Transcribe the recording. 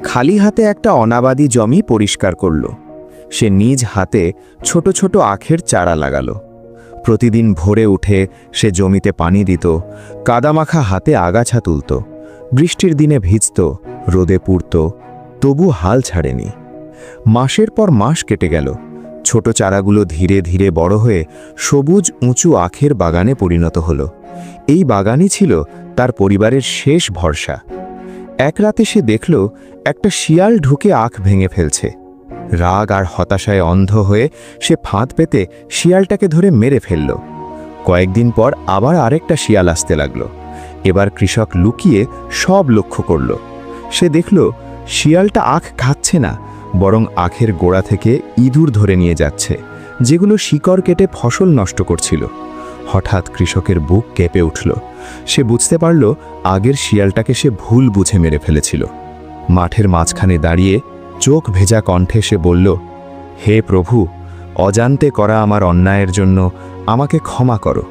খালি হাতে একটা অনাবাদি জমি পরিষ্কার করল। সে নিজ হাতে ছোট ছোট আখের চারা লাগালো। প্রতিদিন ভোরে উঠে সে জমিতে পানি দিত, কাদামাখা হাতে আগাছা তুলত, বৃষ্টির দিনে ভিজত, রোদে পুড়ত, তবু হাল ছাড়েনি। মাসের পর মাস কেটে গেল। ছোট চারাগুলো ধীরে ধীরে বড় হয়ে সবুজ উঁচু আখের বাগানে পরিণত হল। এই বাগানই ছিল তার পরিবারের শেষ ভরসা। এক রাতে সে দেখল একটা শিয়াল ঢুকে আখ ভেঙে ফেলছে। রাগ আর হতাশায় অন্ধ হয়ে সে ফাঁদ পেতে শিয়ালটাকে ধরে মেরে ফেলল। কয়েকদিন পর আবার আরেকটা শিয়াল আসতে লাগল। এবার কৃষক লুকিয়ে সব লক্ষ্য করল। সে দেখল শিয়ালটা আখ খাচ্ছে না, বরং আখের গোড়া থেকে ইঁদুর ধরে নিয়ে যাচ্ছে, যেগুলো শিকড় কেটে ফসল নষ্ট করছিল। হঠাৎ কৃষকের বুক কেঁপে উঠল। সে বুঝতে পারল আগের শিয়ালটাকে সে ভুল বুঝে মেরে ফেলেছিল। মাঠের মাঝখানে দাঁড়িয়ে চোখ ভেজা কণ্ঠে সে বলল, হে প্রভু, অজান্তে করা আমার অন্যায়ের জন্য আমাকে ক্ষমা করো।